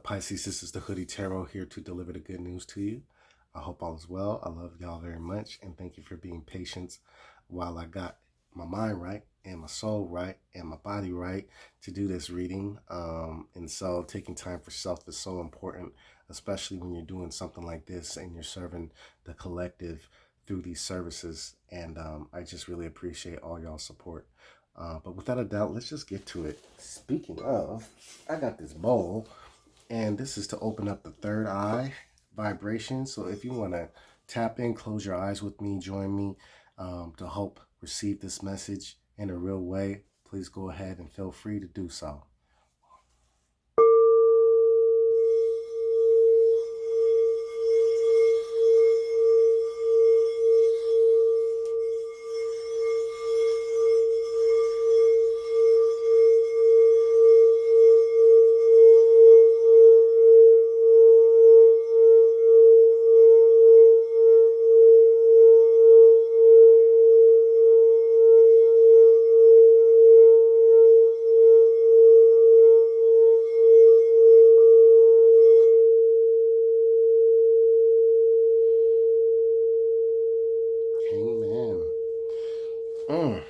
Pisces, this is the Hoodie Tarot here to deliver the good news to you. I hope all is well. I love y'all very much, and thank you for being patient while I got my mind right and my soul right and my body right to do this reading. And so taking time for self is so important, especially when you're doing something like this and you're serving the collective through these services. And I just really appreciate all y'all support. But without a doubt, let's just get to it. Speaking of, I got this bowl, and this is to open up the third eye vibration. So if you want to tap in, close your eyes with me, join me to help receive this message in a real way, please go ahead and feel free to do so. Amen. Mm.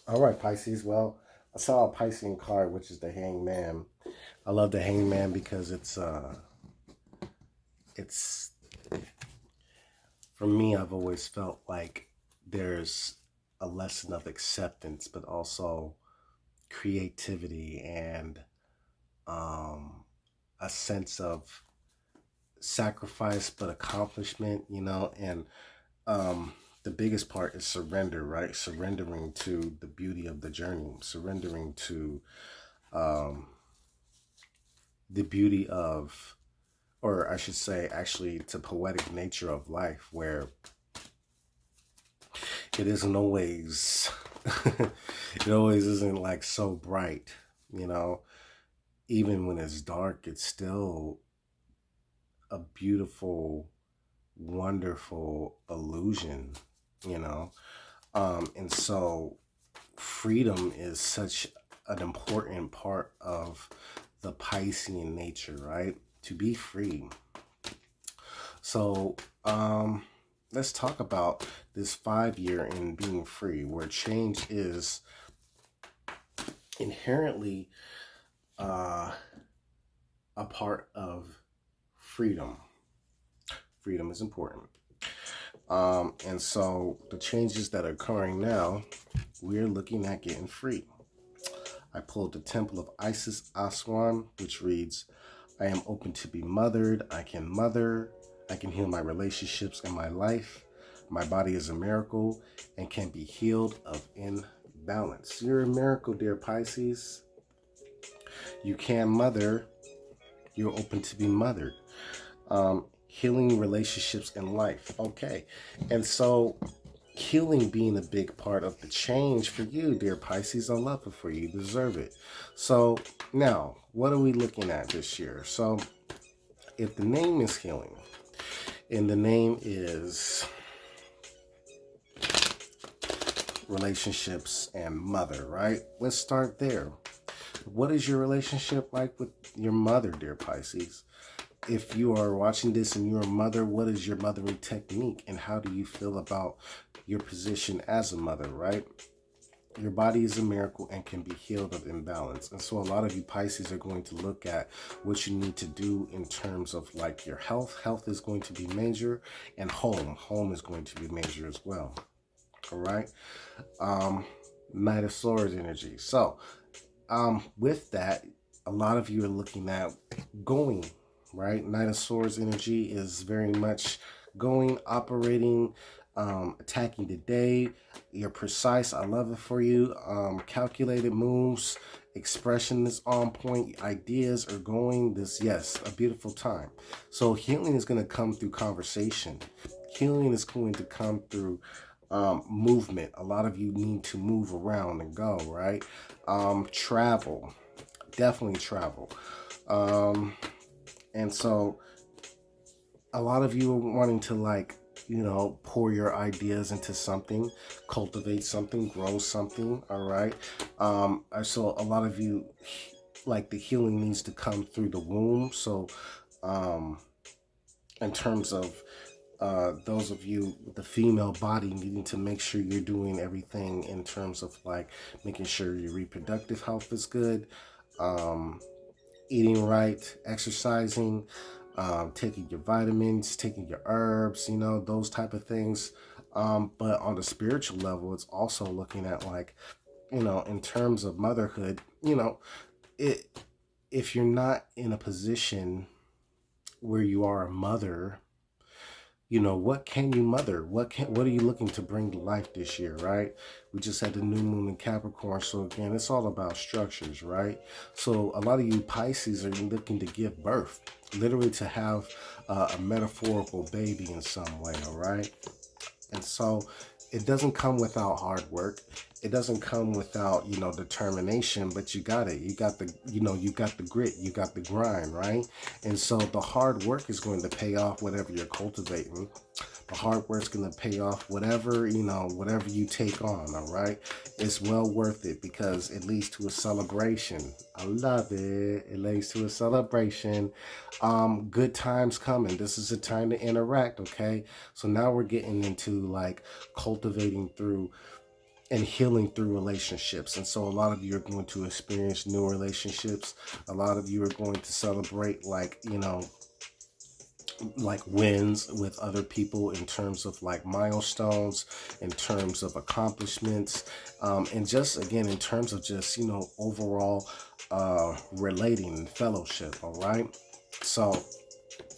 All right, Pisces. Well, I saw a Piscean card, which is the Hangman. I love the Hangman because it's for me, I've always felt like there's a lesson of acceptance, but also creativity and a sense of sacrifice, but accomplishment, and the biggest part is surrender, right? Surrendering to the beauty of the journey, surrendering to the beauty of, or I should say, actually, to poetic nature of life, where it isn't always, it always isn't like so bright, you know. Even when it's dark, it's still a beautiful, wonderful illusion, you know. And so freedom is such an important part of the Piscean nature, right? To be free. So let's talk about this 5 year in being free, where change is inherently a part of freedom. Freedom is important. And so the changes that are occurring now, we're looking at getting free. I pulled the Temple of Isis Aswan, which reads, I am open to be mothered. I can mother. I can heal my relationships and my life. My body is a miracle and can be healed of imbalance. You're a miracle, dear Pisces. You can mother. You're open to be mothered. Healing relationships and life. Okay. And so healing being a big part of the change for you, dear Pisces. I love it for you. You deserve it. So now, what are we looking at this year? So if the name is healing and the name is relationships and mother, right? Let's start there. What is your relationship like with your mother, dear Pisces? If you are watching this and you're a mother, what is your mothering technique and how do you feel about your position as a mother, right? Your body is a miracle and can be healed of imbalance. And so a lot of you Pisces are going to look at what you need to do in terms of like your health. Health is going to be major, and home. Home is going to be major as well. All right. Knight of Swords energy. So with that, a lot of you are looking at going, right? Knight of Swords energy is very much going, operating, attacking the day. You're precise. I love it for you. Calculated moves, expression is on point, ideas are going. This, yes, a beautiful time. So healing is going to come through conversation. Healing is going to come through movement. A lot of you need to move around and go, right? Travel, definitely travel. And so a lot of you are wanting to, like, pour your ideas into something, cultivate something, grow something. All right. So a lot of you like the healing needs to come through the womb. So um in terms of those of you with the female body needing to make sure you're doing everything in terms of like making sure your reproductive health is good, um, eating right, exercising, taking your vitamins, taking your herbs, those type of things. But on the spiritual level, it's also looking at like, in terms of motherhood, it if you're not in a position where you are a mother, what can you mother? What are you looking to bring to life this year, right? We just had the new moon in Capricorn, so again, it's all about structures, right? So a lot of you Pisces are looking to give birth, literally to have a metaphorical baby in some way, all right? And so it doesn't come without hard work. It doesn't come without, determination, but you got it. You got the grit, you got the grind, right? And so the hard work is going to pay off whatever you're cultivating. The hard work's going to pay off whatever you take on, all right? It's well worth it because it leads to a celebration. I love it. It leads to a celebration. Good times coming. This is a time to interact, okay? So now we're getting into like cultivating through and healing through relationships. And so a lot of you are going to experience new relationships. A lot of you are going to celebrate like wins with other people in terms of like milestones, in terms of accomplishments, and just again in terms of just overall relating and fellowship. All right, so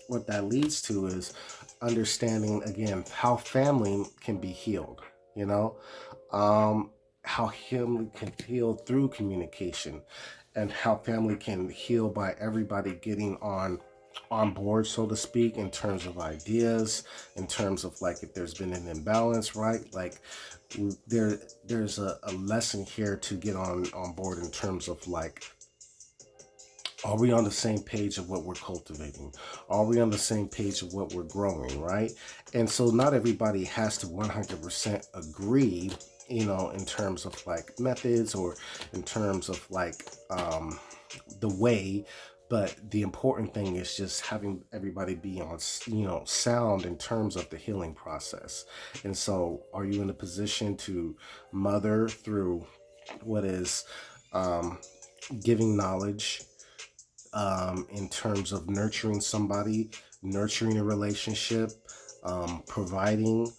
what that leads to is understanding again how family can be healed, you know how family can heal through communication, and how family can heal by everybody getting on board, so to speak, in terms of ideas, in terms of like if there's been an imbalance, right? Like there's a lesson here to get on board in terms of like, are we on the same page of what we're cultivating? Are we on the same page of what we're growing, right? And so not everybody has to 100% agree, in terms of like methods or in terms of like the way. But the important thing is just having everybody be on, sound in terms of the healing process. And so are you in a position to mother through what is giving knowledge, in terms of nurturing somebody, nurturing a relationship, providing,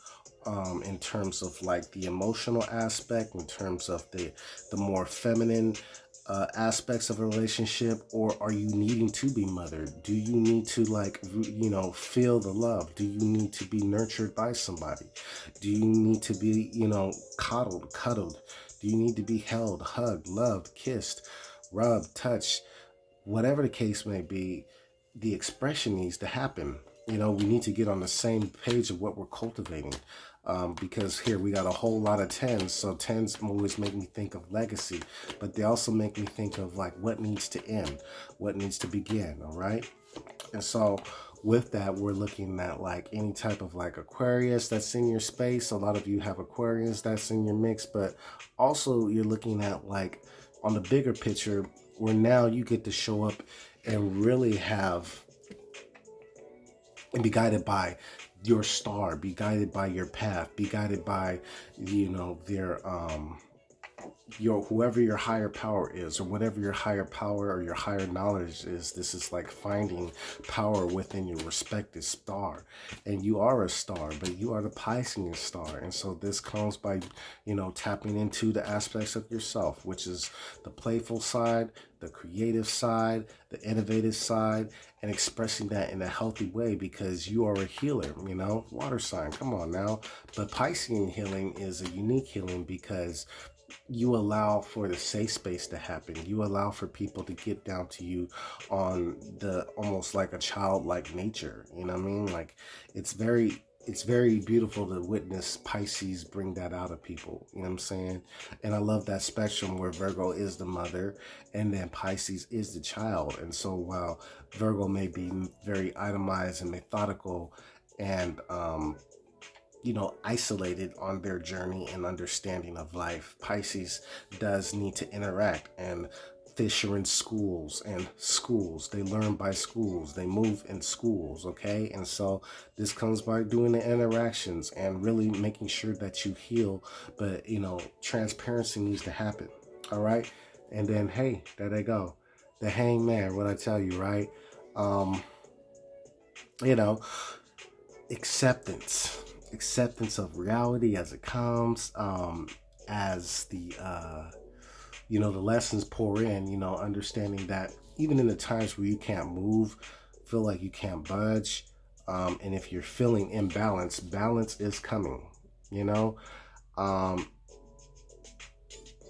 in terms of like the emotional aspect, in terms of the more feminine aspects of a relationship, or are you needing to be mothered? Do you need to like, feel the love? Do you need to be nurtured by somebody? Do you need to be, cuddled? Do you need to be held, hugged, loved, kissed, rubbed, touched? Whatever the case may be, the expression needs to happen. We need to get on the same page of what we're cultivating. Because here we got a whole lot of tens. So tens always make me think of legacy, but they also make me think of like what needs to end, what needs to begin. All right. And so with that, we're looking at like any type of like Aquarius that's in your space. A lot of you have Aquarius that's in your mix, but also you're looking at like on the bigger picture where now you get to show up and really have and be guided by your star, be guided by your path, be guided by your whoever your higher power is, or whatever your higher power or your higher knowledge is. This is like finding power within your respective star. And you are a star, but you are the Piscean star. And so this comes by tapping into the aspects of yourself, which is the playful side, the creative side, the innovative side, and expressing that in a healthy way, because you are a healer. Water sign, come on now. But Piscean healing is a unique healing because you allow for the safe space to happen. You allow for people to get down to you on the almost like a childlike nature. You know what I mean? Like it's very beautiful to witness Pisces bring that out of people. You know what I'm saying? And I love that spectrum where Virgo is the mother and then Pisces is the child. And so while Virgo may be very itemized and methodical and isolated on their journey and understanding of life, Pisces does need to interact. And fish are in schools, and schools, they learn by schools, they move in schools, okay? And so this comes by doing the interactions and really making sure that you heal. But transparency needs to happen. All right. And then, hey, there they go, the hangman. What I tell you, right? um you know acceptance of reality as it comes, as the lessons pour in, understanding that even in the times where you can't move, feel like you can't budge, and if you're feeling imbalanced, balance is coming, you know um,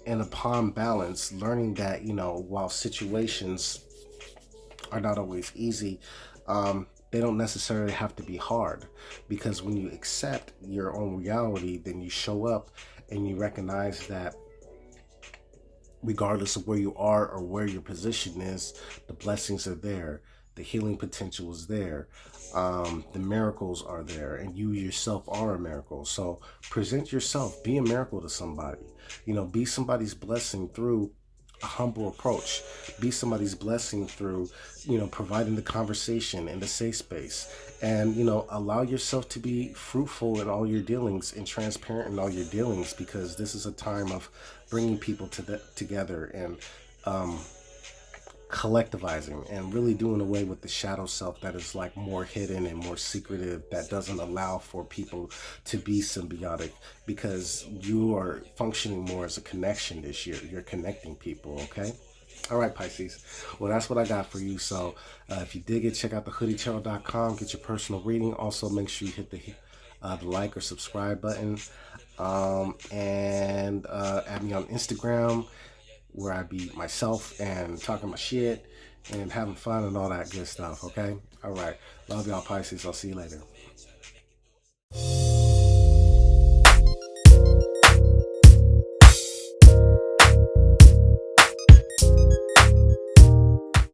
and upon balance, learning that, while situations are not always easy, they don't necessarily have to be hard, because when you accept your own reality, then you show up and you recognize that regardless of where you are or where your position is, the blessings are there, the healing potential is there, the miracles are there, and you yourself are a miracle. So present yourself, be a miracle to somebody. Be somebody's blessing through a humble approach. Be somebody's blessing through, providing the conversation and the safe space. And, allow yourself to be fruitful in all your dealings and transparent in all your dealings, because this is a time of bringing people together and collectivizing and really doing away with the shadow self that is like more hidden and more secretive, that doesn't allow for people to be symbiotic, because you are functioning more as a connection this year. You're connecting people, okay? All right, Pisces. Well, that's what I got for you. So if you dig it, check out thehoodietarot.com, get your personal reading. Also, make sure you hit the like or subscribe button, and add me on Instagram, where I be myself and talking my shit and having fun and all that good stuff, okay? All right. Love y'all, Pisces. I'll see you later.